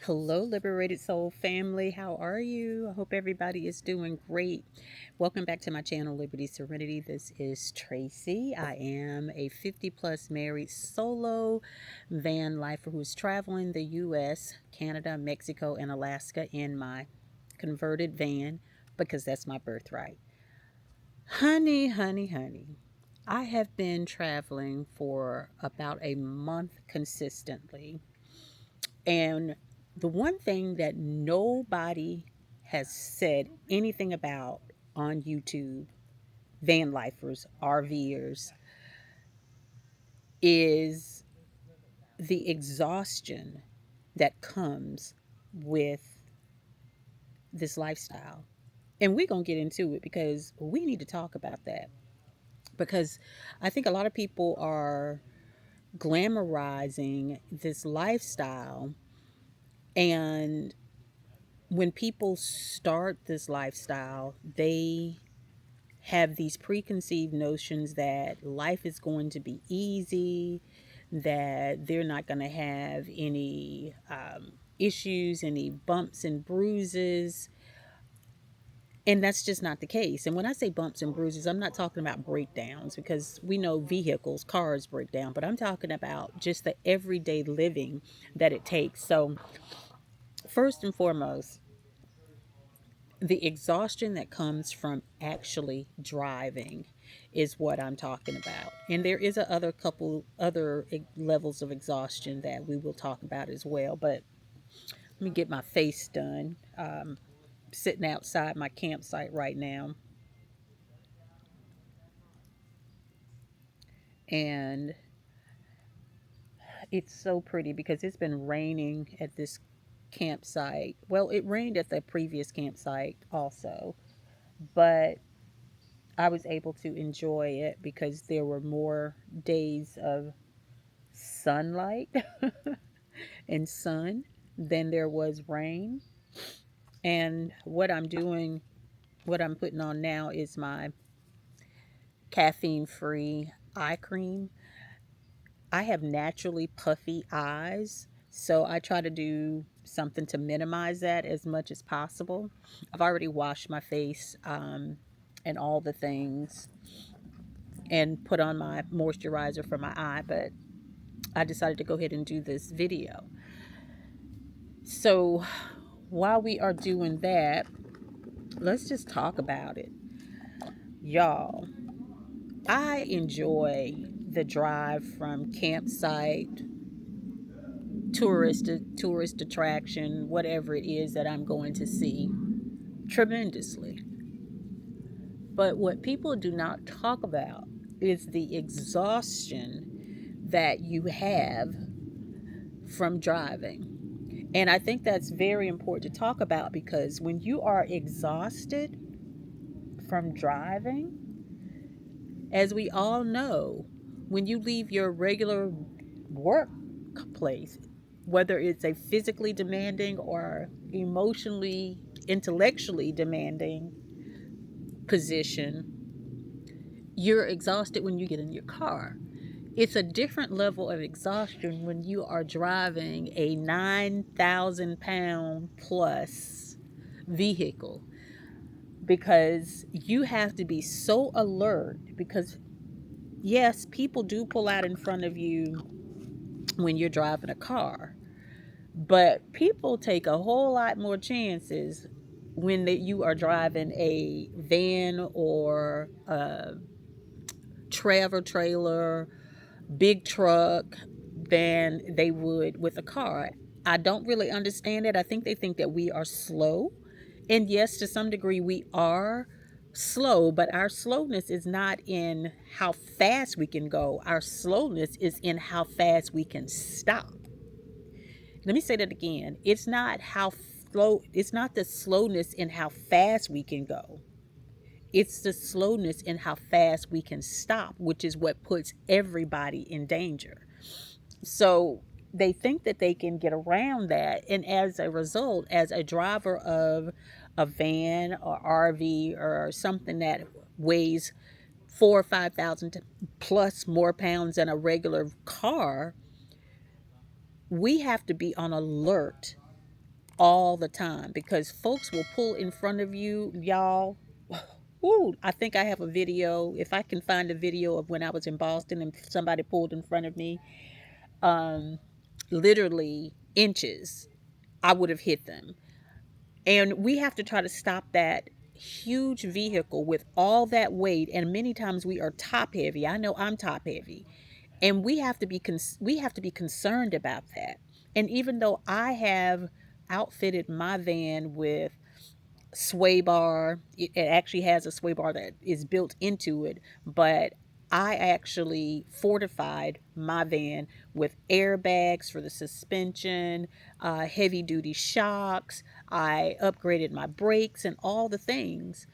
Hello, Liberated Soul family. How are you? I hope everybody is doing great. Welcome back to my channel, Liberty Serenity. This is Tracy. I am a 50 plus married solo van lifer who's traveling the U.S., Canada, Mexico, and Alaska in my converted van because that's my birthright. Honey, honey, honey. I have been traveling for about a month consistently. And the one thing that nobody has said anything about on YouTube, van lifers, RVers, is the exhaustion that comes with this lifestyle. And we're going to get into it because we need to talk about that. Because I think a lot of people are glamorizing this lifestyle, and when people start this lifestyle, they have these preconceived notions that life is going to be easy, that they're not going to have any issues, any bumps and bruises. And that's just not the case. And when I say bumps and bruises, I'm not talking about breakdowns because we know vehicles, cars break down, but I'm talking about just the everyday living that it takes. So, first and foremost, the exhaustion that comes from actually driving is what I'm talking about. And there is a other couple other levels of exhaustion that we will talk about as well. But let me get my face done. Sitting outside my campsite right now, and it's so pretty because it's been raining at this campsite. Well, it rained at the previous campsite also, but I was able to enjoy it because there were more days of sunlight and sun than there was rain. And what I'm doing, what I'm putting on now is my caffeine free eye cream. I have naturally puffy eyes, so I try to do something to minimize that as much as possible. I've already washed my face and all the things and put on my moisturizer for my eye, but I decided to go ahead and do this video. So while we are doing that, let's just talk about it. Y'all, I enjoy the drive from campsite, tourist attraction, whatever it is that I'm going to see, tremendously. But what people do not talk about is the exhaustion that you have from driving. And I think that's very important to talk about because when you are exhausted from driving, as we all know, when you leave your regular workplace, whether it's a physically demanding or emotionally, intellectually demanding position, you're exhausted when you get in your car. It's a different level of exhaustion when you are driving a 9,000 pound plus vehicle because you have to be so alert because yes, people do pull out in front of you when you're driving a car, but people take a whole lot more chances when you are driving a van or a travel trailer, big truck than they would with a car. I don't really understand it. I think they think that we are slow. And yes, to some degree, we are slow, but our slowness is not in how fast we can go. Our slowness is in how fast we can stop. Let me say that again. It's not the slowness in how fast we can go. It's the slowness in how fast we can stop, which is what puts everybody in danger. So they think that they can get around that. And as a result, as a driver of a van or RV or something that weighs 4 or 5,000 plus more pounds than a regular car, we have to be on alert all the time because folks will pull in front of you, y'all. Ooh, I think I have a video. If I can find a video of when I was in Boston and somebody pulled in front of me, um, literally inches, I would have hit them. And we have to try to stop that huge vehicle with all that weight. And many times we are top heavy. I know I'm top heavy, and we have to be concerned about that. And even though I have outfitted my van with sway bar. It actually has a sway bar that is built into it, but I actually fortified my van with airbags for the suspension, heavy duty shocks. I upgraded my brakes and all the things.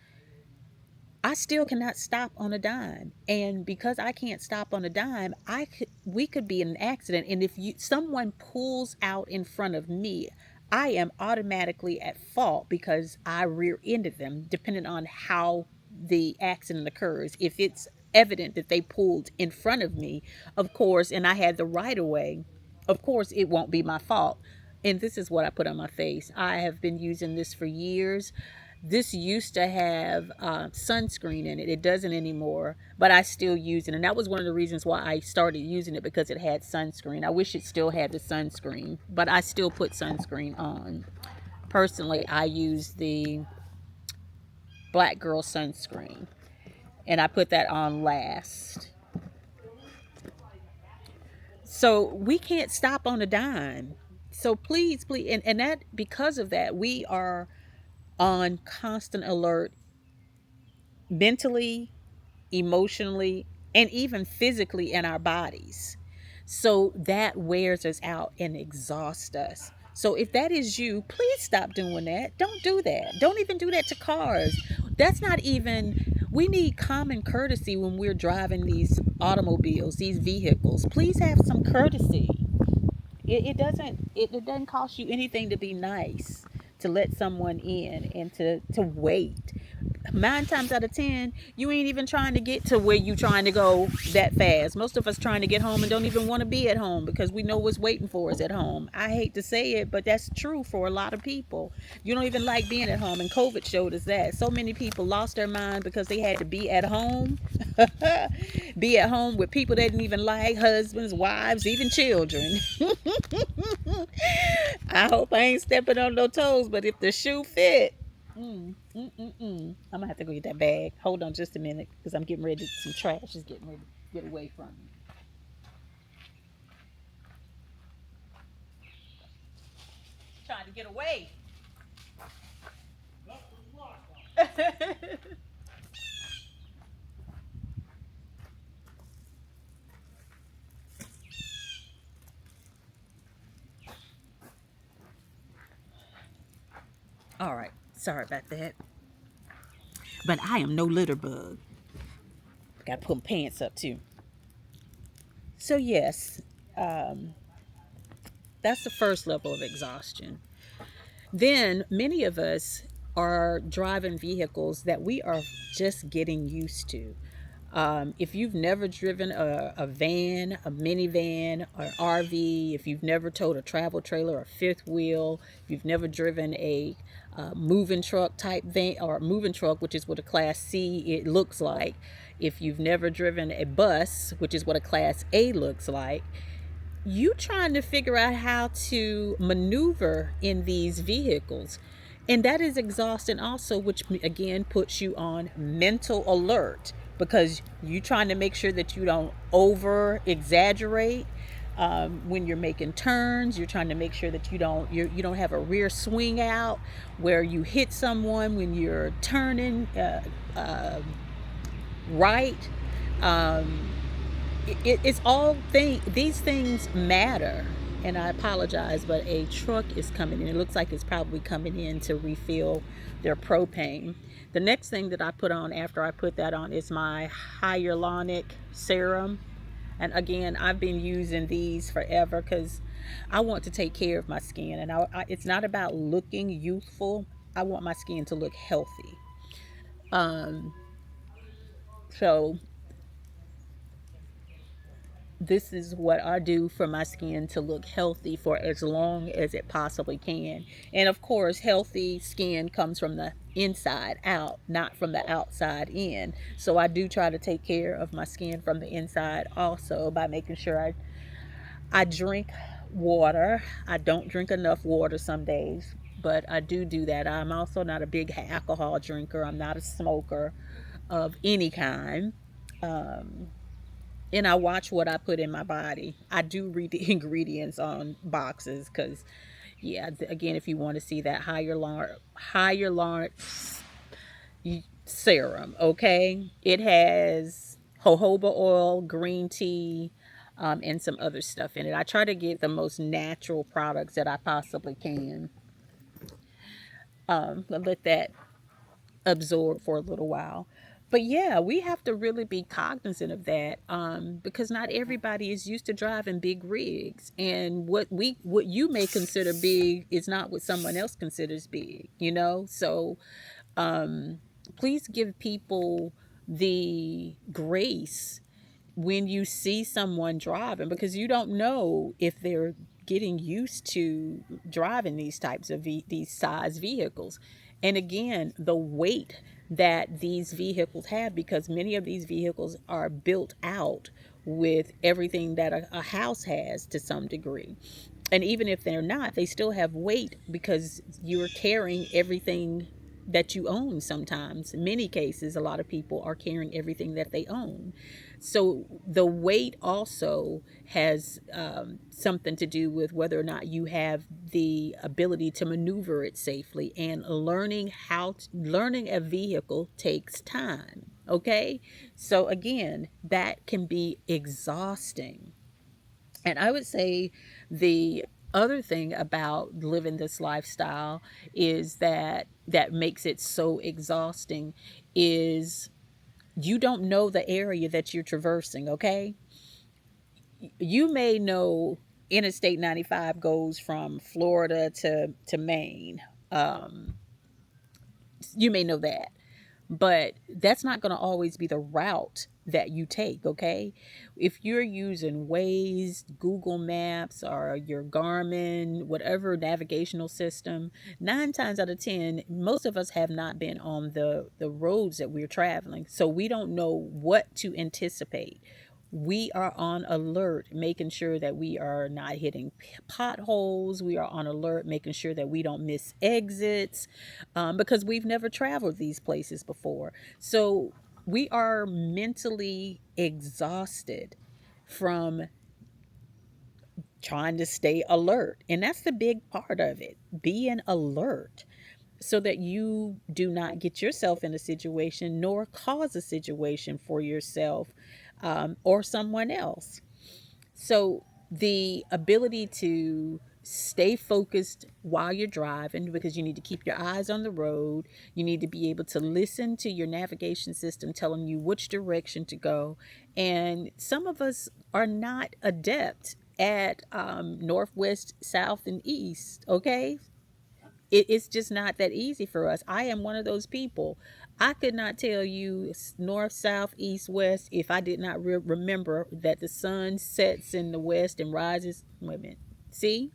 I still cannot stop on a dime. And because I can't stop on a dime, we could be in an accident. And if someone pulls out in front of me, I am automatically at fault because I rear-ended them, depending on how the accident occurs. If it's evident that they pulled in front of me, of course, and I had the right of way, of course it won't be my fault. And this is what I put on my face. I have been using this for years. This used to have sunscreen in it. It doesn't anymore, but I still use it. And that was one of the reasons why I started using it, because it had sunscreen. I wish it still had the sunscreen, but I still put sunscreen on. Personally, I use the Black Girl sunscreen, and I put that on last. So we can't stop on a dime. So please, please, and that, because of that, we are on constant alert mentally, emotionally, and even physically in our bodies. So that wears us out and exhausts us. So if that is you, please stop doing that. Don't do that. Don't even do that to cars. That's not even, we need common courtesy when we're driving these automobiles, these vehicles. Please have some courtesy. It doesn't cost you anything to be nice, to let someone in, and to wait. 9 times out of 10, you ain't even trying to get to where you trying to go that fast. Most of us trying to get home and don't even want to be at home because we know what's waiting for us at home. I hate to say it, but that's true for a lot of people. You don't even like being at home, and COVID showed us that. So many people lost their mind because they had to be at home. Be at home with people they didn't even like, husbands, wives, even children. I hope I ain't stepping on no toes, but if the shoe fit, I'm gonna have to go get that bag. Hold on just a minute, because I'm getting ready. Some trash is getting ready to get away from me. Trying to get away. All right. Sorry about that. But I am no litter bug. Got to put my pants up too. So yes, um, that's the first level of exhaustion. Then many of us are driving vehicles that we are just getting used to. If you've never driven a van, a minivan, or RV, if you've never towed a travel trailer or fifth wheel, if you've never driven a moving truck type van, or moving truck, which is what a Class C it looks like, if you've never driven a bus, which is what a Class A looks like, you trying to figure out how to maneuver in these vehicles. And that is exhausting also, which again puts you on mental alert, because you trying to make sure that you don't over exaggerate when you're making turns. You're trying to make sure that you don't have a rear swing out where you hit someone when you're turning right. um, it's all these things matter. And I apologize, but a truck is coming in. It looks like it's probably coming in to refill their propane. The next thing that I put on after I put that on is my hyaluronic serum. And again, I've been using these forever because I want to take care of my skin. And it's not about looking youthful. I want my skin to look healthy. Um, so this is what I do for my skin to look healthy for as long as it possibly can. And of course, healthy skin comes from the inside out, not from the outside in. So I do try to take care of my skin from the inside also by making sure I drink water. I don't drink enough water some days, but I do that. I'm also not a big alcohol drinker. I'm not a smoker of any kind. Um, and I watch what I put in my body. I do read the ingredients on boxes because, yeah, again, if you want to see that higher large serum, okay, it has jojoba oil, green tea, and some other stuff in it. I try to get the most natural products that I possibly can. Let that absorb for a little while. But yeah, we have to really be cognizant of that, because not everybody is used to driving big rigs, and what you may consider big is not what someone else considers big. So um, please give people the grace when you see someone driving, because you don't know if they're getting used to driving these types of these size vehicles. And again, the weight that these vehicles have, because many of these vehicles are built out with everything that a house has to some degree. And even if they're not, they still have weight because you're carrying everything that you own. Sometimes, in many cases, a lot of people are carrying everything that they own. So the weight also has something to do with whether or not you have the ability to maneuver it safely. And learning a vehicle takes time. Okay, so again, that can be exhausting. And I would say the other thing about living this lifestyle is that makes it so exhausting is you don't know the area that you're traversing, okay? You may know Interstate 95 goes from Florida to Maine. Um, you may know that, but that's not going to always be the route that you take, okay? If you're using Waze, Google Maps, or your Garmin, whatever navigational system, 9 times out of 10, most of us have not been on the roads that we're traveling, so we don't know what to anticipate. We are on alert, making sure that we are not hitting potholes. We are on alert, making sure that we don't miss exits, because we've never traveled these places before. So we are mentally exhausted from trying to stay alert. And that's the big part of it, being alert, so that you do not get yourself in a situation nor cause a situation for yourself, or someone else. So the ability to stay focused while you're driving, because you need to keep your eyes on the road. You need to be able to listen to your navigation system telling you which direction to go. And some of us are not adept at northwest, south, and east. Okay, it's just not that easy for us. I am one of those people. I could not tell you north, south, east, west if I did not remember that the sun sets in the west and rises. Wait a minute. See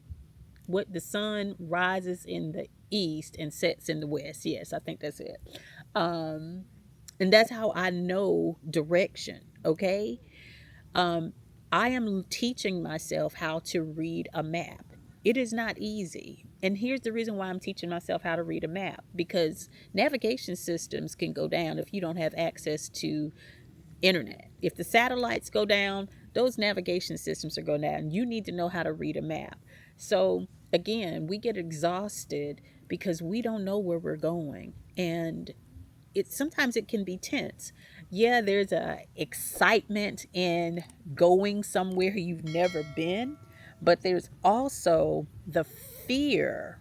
what the sun rises in the east and sets in the west. Yes, I think that's it. Um, and that's how I know direction. Okay. Um, I am teaching myself how to read a map. It is not easy. And here's the reason why I'm teaching myself how to read a map, because navigation systems can go down if you don't have access to internet. If the satellites go down, those navigation systems are going down. You need to know how to read a map. So again, we get exhausted because we don't know where we're going. And sometimes it can be tense. Yeah, there's a excitement in going somewhere you've never been, but there's also the fear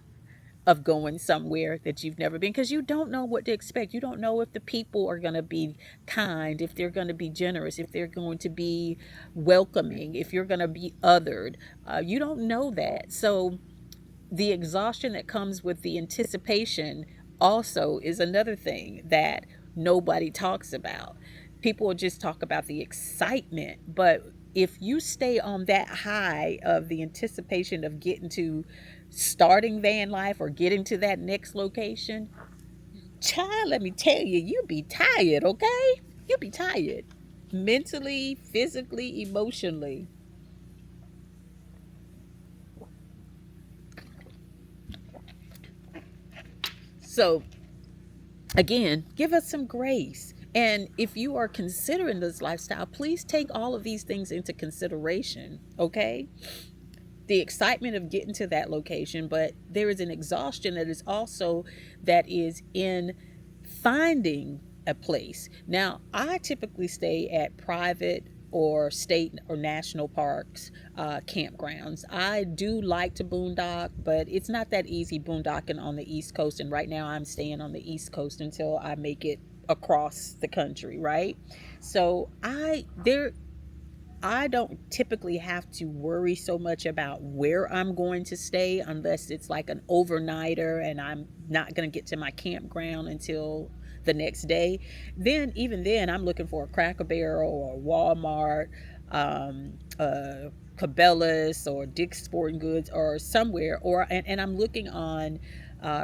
of going somewhere that you've never been, because you don't know what to expect. You don't know if the people are going to be kind, if they're going to be generous, if they're going to be welcoming, if you're going to be othered. You don't know that. So the exhaustion that comes with the anticipation also is another thing that nobody talks about. People will just talk about the excitement, but if you stay on that high of the anticipation of getting to starting van life or getting to that next location, child, let me tell you, you'll be tired, okay? You'll be tired mentally, physically, emotionally. So, again, give us some grace. And if you are considering this lifestyle, please take all of these things into consideration, okay? The excitement of getting to that location, but there is an exhaustion that is also that is in finding a place. Now, I typically stay at private or state or national parks, campgrounds. I do like to boondock, but it's not that easy boondocking on the East Coast. And right now, I'm staying on the East Coast until I make it across the country, right? So I don't typically have to worry so much about where I'm going to stay unless it's like an overnighter and I'm not going to get to my campground until the next day. Then, even then, I'm looking for a Cracker Barrel or Walmart, Cabela's or Dick's Sporting Goods or somewhere, and I'm looking on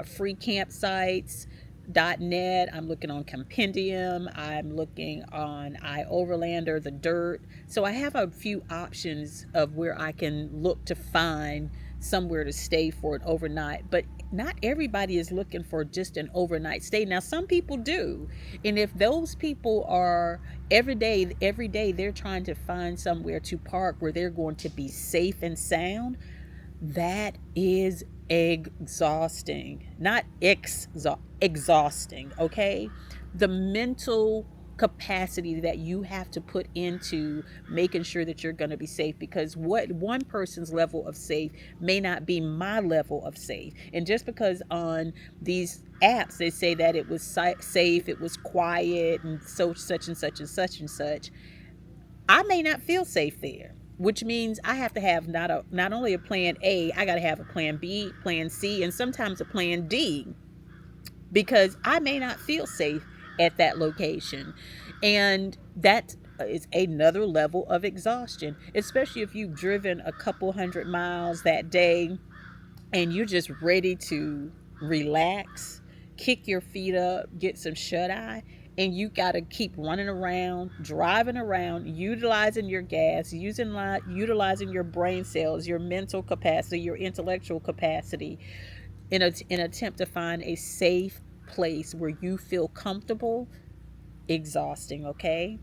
free campsites. .net. I'm looking on Compendium. I'm looking on iOverlander, The Dirt. So I have a few options of where I can look to find somewhere to stay for an overnight. But not everybody is looking for just an overnight stay. Now, some people do. And if those people are every day they're trying to find somewhere to park where they're going to be safe and sound, that is exhausting. Not exhausting, okay? The mental capacity that you have to put into making sure that you're going to be safe, because what one person's level of safe may not be my level of safe. And just because on these apps they say that it was safe, it was quiet, and so such and such and such and such, I may not feel safe there, which means I have to have not only a plan A, I got to have a plan B, plan C, and sometimes a plan D, because I may not feel safe at that location. And that is another level of exhaustion, especially if you've driven a couple hundred miles that day and you're just ready to relax, kick your feet up, get some shut eye, and you got to keep running around, driving around, utilizing your gas, utilizing your brain cells, your mental capacity, your intellectual capacity in an attempt to find a safe place where you feel comfortable. Exhausting, okay?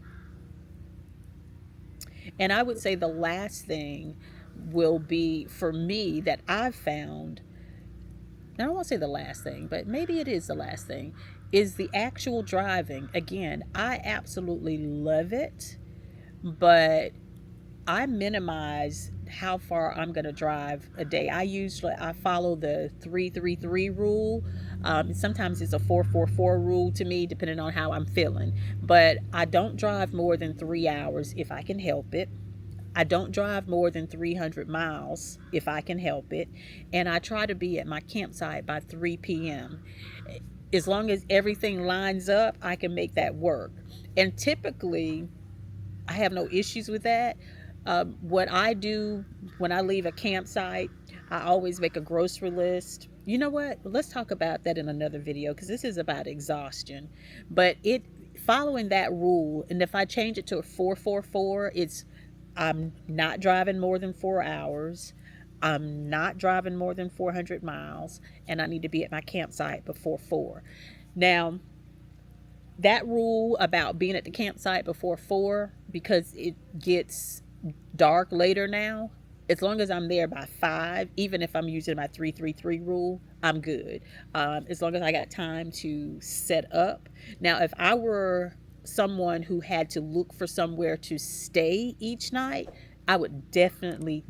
And I would say the last thing will be for me that I've found, I don't want to say the last thing, but maybe it is the last thing, is the actual driving. Again, I absolutely love it, but I minimize how far I'm going to drive a day. I follow the 333 rule. Sometimes it's a 444 rule to me, depending on how I'm feeling. But I don't drive more than 3 hours if I can help it. I don't drive more than 300 miles if I can help it. And I try to be at my campsite by 3 p.m. As long as everything lines up, I can make that work. And typically, I have no issues with that. What I do when I leave a campsite, I always make a grocery list. You know what? Let's talk about that in another video because this is about exhaustion. But it following that rule, and if I change it to a 444, it's I'm not driving more than 4 hours. I'm not driving more than 400 miles, and I need to be at my campsite before 4. Now, that rule about being at the campsite before 4, because it gets dark later now, as long as I'm there by 5, even if I'm using my 333 rule, I'm good. As long as I got time to set up. Now, if I were someone who had to look for somewhere to stay each night, I would definitely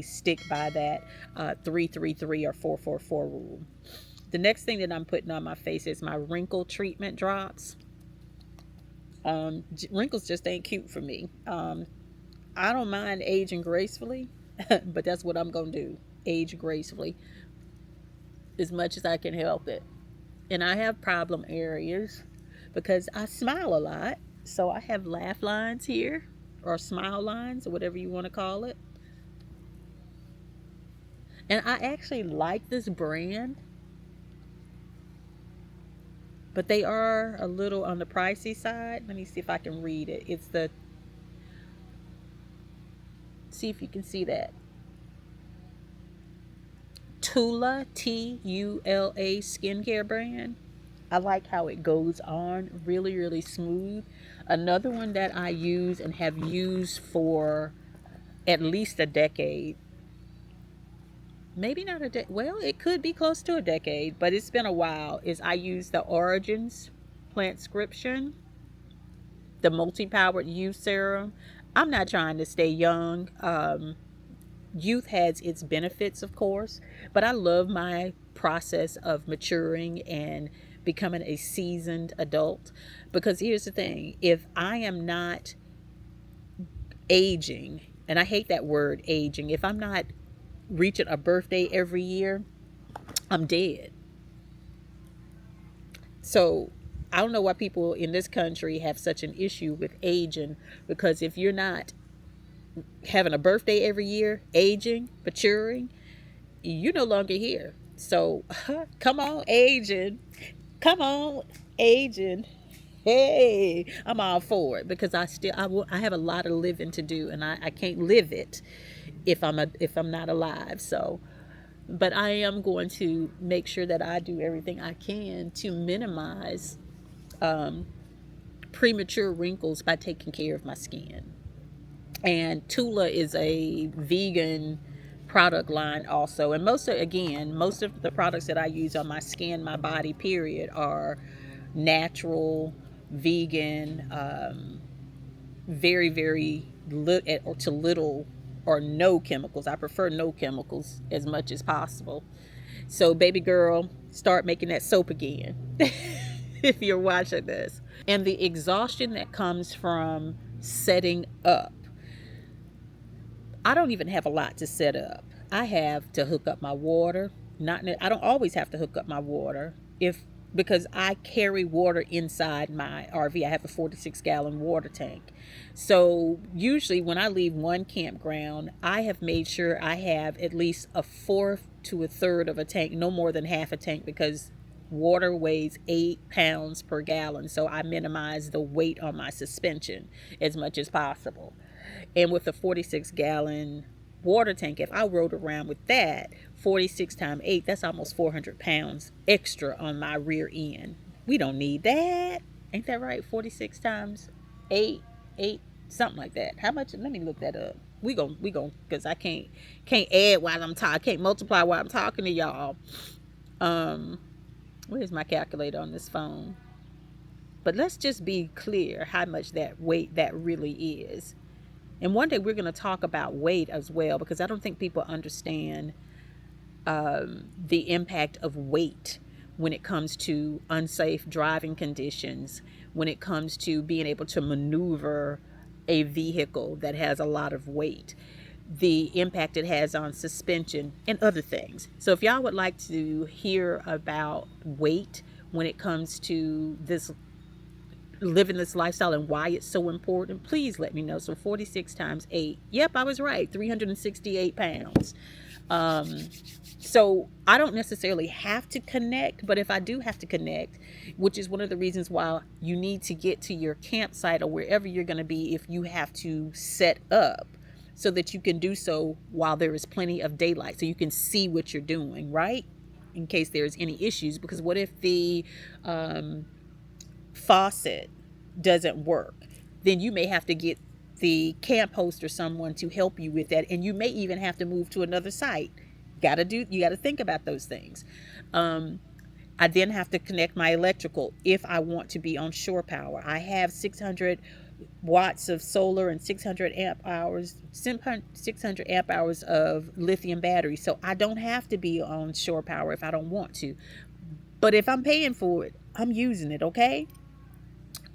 stick by that 333 or 444 rule. The next thing that I'm putting on my face is my wrinkle treatment drops. Wrinkles just ain't cute for me. I don't mind aging gracefully, but that's what I'm going to do. Age gracefully as much as I can help it. And I have problem areas because I smile a lot. So I have laugh lines here. or smile lines or whatever you want to call it. And I actually like this brand, but they are a little on the pricey side. Let me see if I can read it. It's the, see if you can see that. Tula, Tula skincare brand. I like how it goes on really, really smooth. Another one that I use and have used for at least a decade. Maybe not a decade. Well, it could be close to a decade, but it's been a while. Is I use the Origins Plantscription, the multi-powered youth serum. I'm not trying to stay young. Youth has its benefits, of course, but I love my process of maturing and becoming a seasoned adult. Because here's the thing, if I am not aging, and I hate that word aging, if I'm not reaching a birthday every year, I'm dead. So I don't know why people in this country have such an issue with aging, because if you're not having a birthday every year, aging, maturing, you're no longer here. So come on, aging. Come on, aging. Hey, I'm all for it because I have a lot of living to do, and I can't live it if I'm not alive. So, but I am going to make sure that I do everything I can to minimize um, premature wrinkles by taking care of my skin. And Tula is a vegan product line also, and most of the products that I use on my skin, my body period, are natural, vegan, very very or to little or no chemicals. I prefer no chemicals as much as possible. So baby girl, start making that soap again. If you're watching this. And the exhaustion that comes from setting up, I don't even have a lot to set up. I have to hook up my water. Not I don't always have to hook up my water if because I carry water inside my RV. I have a 46-gallon water tank. So usually when I leave one campground, I have made sure I have at least a fourth to a third of a tank, no more than half a tank, because water weighs 8 pounds per gallon. So I minimize the weight on my suspension as much as possible. And with a 46-gallon water tank, if I rode around with that, 46 times 8, that's almost 400 pounds extra on my rear end. We don't need that. Ain't that right? 46 times 8, 8, something like that. How much? Let me look that up. We gon' because I can't add while I'm talking. I can't multiply while I'm talking to y'all. Um, where's my calculator on this phone? But let's just be clear how much that weight that really is. And one day we're going to talk about weight as well, because I don't think people understand the impact of weight when it comes to unsafe driving conditions, when it comes to being able to maneuver a vehicle that has a lot of weight, the impact it has on suspension and other things. So if y'all would like to hear about weight when it comes to this living this lifestyle and why it's so important, please let me know. So 46 times 8. Yep, I was right. 368 pounds. So I don't necessarily have to connect, but if I do have to connect, which is one of the reasons why you need to get to your campsite or wherever you're going to be, if you have to set up so that you can do so while there is plenty of daylight, so you can see what you're doing, right? In case there's any issues, because what if the faucet doesn't work? Then you may have to get the camp host or someone to help you with that, and you may even have to move to another site. You got to think about those things. I then have to connect my electrical if I want to be on shore power. I have 600 watts of solar and 600 amp hours of lithium battery, so I don't have to be on shore power if I don't want to. But if I'm paying for it, I'm using it, okay?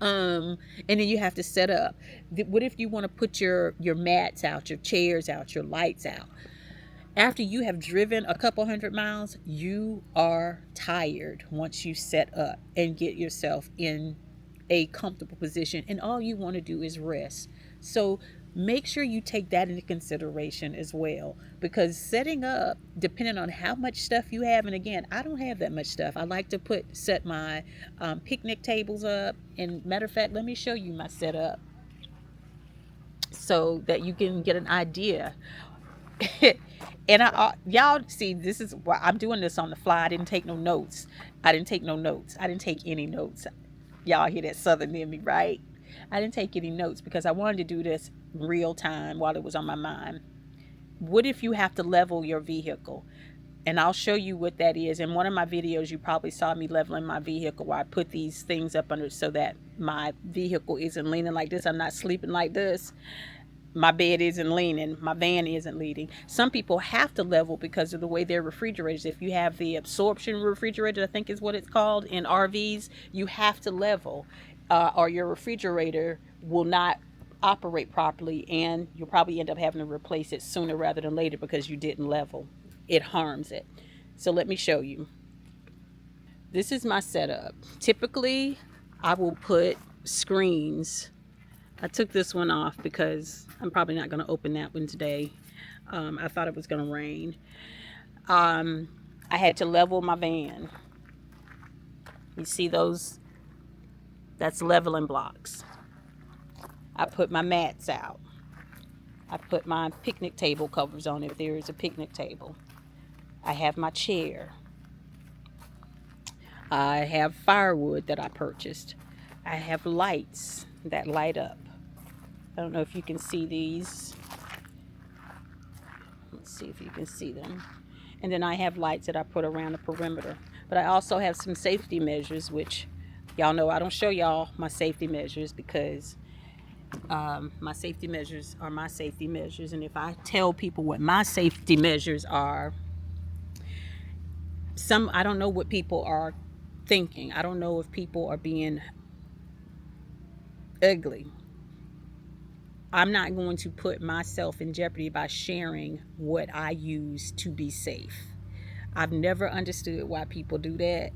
And then you have to set up. What if you want to put your mats out, your chairs out, your lights out? After you have driven a couple 100 miles, you are tired once you set up and get yourself in a comfortable position, and all you want to do is rest. So Make sure you take that into consideration as well, because setting up, depending on how much stuff you have, and again, I don't have that much stuff. I like to set my picnic tables up, and matter of fact, let me show you my setup so that you can get an idea. And y'all see, this is why I'm doing this on the fly. I didn't take no notes. I didn't take no notes. I didn't take any notes. Y'all hear that southern in me, right? I didn't take any notes because I wanted to do this real time while it was on my mind. What if you have to level your vehicle? And I'll show you what that is. In one of my videos, you probably saw me leveling my vehicle, where I put these things up under so that my vehicle isn't leaning like this. I'm not sleeping like this. My bed isn't leaning, my van isn't leaning. Some people have to level because of the way their refrigerators, if you have the absorption refrigerator, I think is what it's called in RVs, you have to level, or your refrigerator will not operate properly, and you'll probably end up having to replace it sooner rather than later because you didn't level. It harms it. So let me show you. This is my setup. Typically, I will put screens. I took this one off because I'm probably not going to open that one today. I thought it was going to rain. I had to level my van. You see those? That's leveling blocks. I put my mats out. I put my picnic table covers on if there is a picnic table. I have my chair. I have firewood that I purchased. I have lights that light up. I don't know if you can see these. Let's see if you can see them. And then I have lights that I put around the perimeter. But I also have some safety measures, which y'all know I don't show y'all my safety measures because my safety measures are my safety measures. And if I tell people what my safety measures are, I don't know what people are thinking. I don't know if people are being ugly. I'm not going to put myself in jeopardy by sharing what I use to be safe. I've never understood why people do that,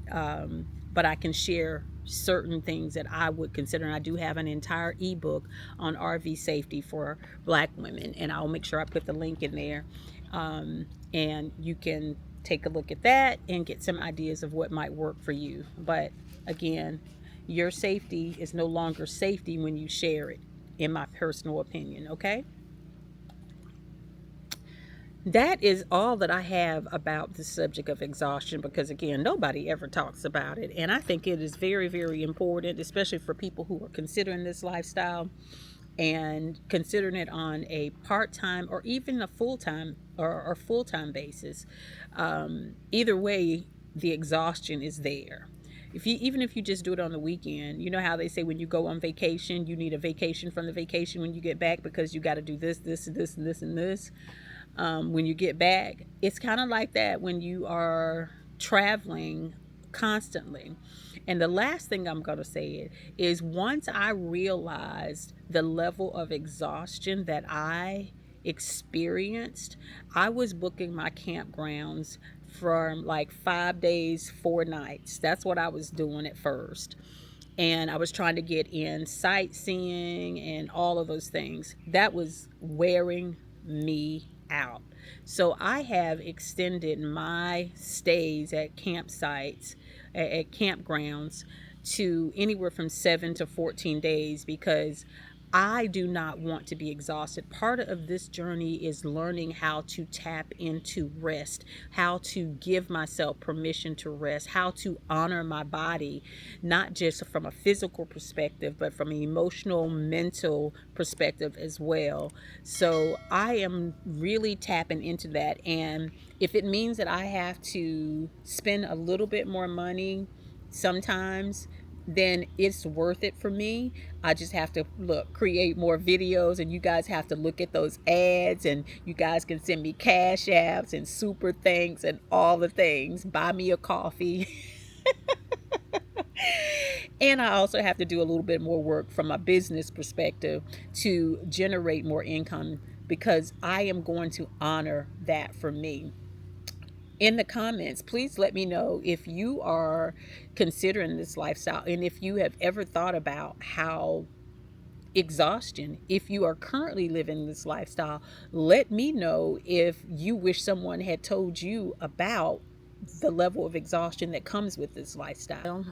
but I can share certain things that I would consider. And I do have an entire ebook on RV safety for Black women, and I'll make sure I put the link in there, and you can take a look at that and get some ideas of what might work for you. But again, your safety is no longer safety when you share it, in my personal opinion. Okay, that is all that I have about the subject of exhaustion, because again, nobody ever talks about it, and I think it is very, very important, especially for people who are considering this lifestyle and considering it on a part-time or even a full-time or full-time basis. Either way, the exhaustion is there. Even if you just do it on the weekend, you know how they say when you go on vacation, you need a vacation from the vacation when you get back, because you got to do this, this, and this, and this, and this. When you get back, it's kind of like that when you are traveling constantly. And the last thing I'm going to say is, once I realized the level of exhaustion that I experienced, I was booking my campgrounds from like 5 days, 4 nights. That's what I was doing at first. And I was trying to get in sightseeing and all of those things. That was wearing me out. So I have extended my stays at campsites, at campgrounds, to anywhere from 7 to 14 days, because I do not want to be exhausted. Part of this journey is learning how to tap into rest, how to give myself permission to rest, how to honor my body, not just from a physical perspective, but from an emotional, mental perspective as well. So I am really tapping into that. And if it means that I have to spend a little bit more money sometimes, then it's worth it for me. I just have to create more videos, and you guys have to look at those ads, and you guys can send me cash apps and super thanks and all the things. Buy me a coffee. And I also have to do a little bit more work from a business perspective to generate more income, because I am going to honor that for me. In the comments, please let me know if you are considering this lifestyle, and if you have ever thought about how exhaustion. If you are currently living this lifestyle, let me know if you wish someone had told you about the level of exhaustion that comes with this lifestyle.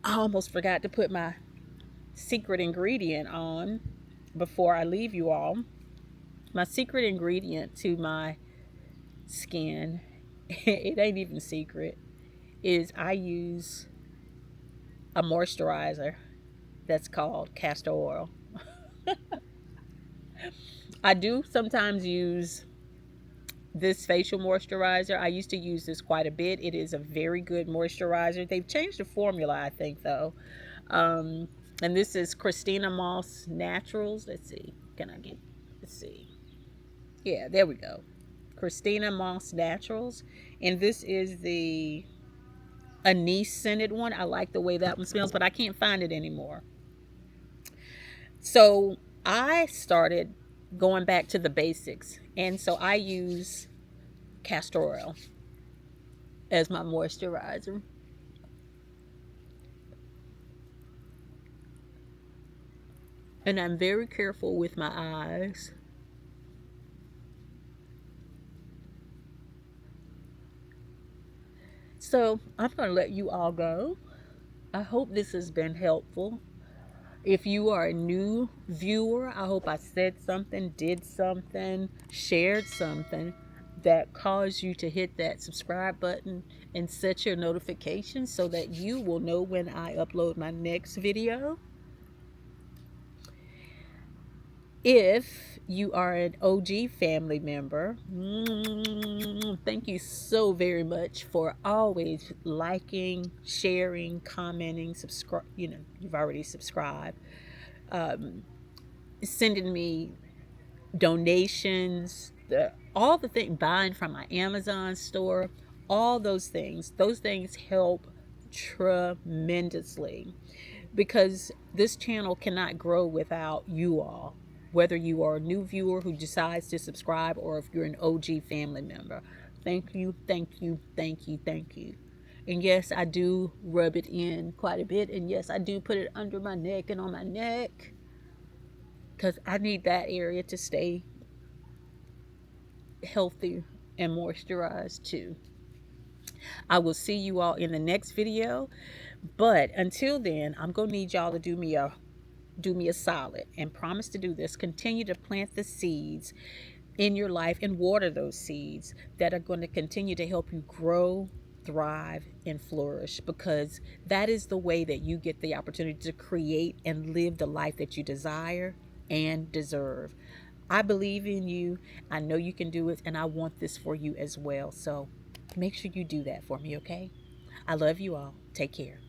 I almost forgot to put my secret ingredient on before I leave you all. My secret ingredient to my skin, it ain't even secret, is I use a moisturizer that's called castor oil. I do sometimes use this facial moisturizer. I used to use this quite a bit. It is a very good moisturizer. They've changed the formula, I think, though. Um, and this is Christina Moss Naturals. Let's see. Can I get, let's see. Yeah, there we go. Christina Moss Naturals. And this is the anise scented one. I like the way that one smells, but I can't find it anymore. So I started going back to the basics. And so I use castor oil as my moisturizer. And I'm very careful with my eyes. So I'm going to let you all go. I hope this has been helpful. If you are a new viewer, I hope I said something, did something, shared something that caused you to hit that subscribe button and set your notifications so that you will know when I upload my next video. If you are an OG family member, thank you so very much for always liking, sharing, commenting, subscribe. You know, you've already subscribed. Sending me donations, all the things, buying from my Amazon store, all those things help tremendously because this channel cannot grow without you all. Whether you are a new viewer who decides to subscribe or if you're an OG family member, thank you, thank you, thank you, thank you. And yes, I do rub it in quite a bit. And yes, I do put it under my neck and on my neck because I need that area to stay healthy and moisturized too. I will see you all in the next video. But until then, I'm going to need y'all to do me a solid and promise to do this. Continue to plant the seeds in your life and water those seeds that are going to continue to help you grow, thrive, and flourish, because that is the way that you get the opportunity to create and live the life that you desire and deserve. I believe in you. I know you can do it, and I want this for you as well. So make sure you do that for me, okay? I love you all. Take care.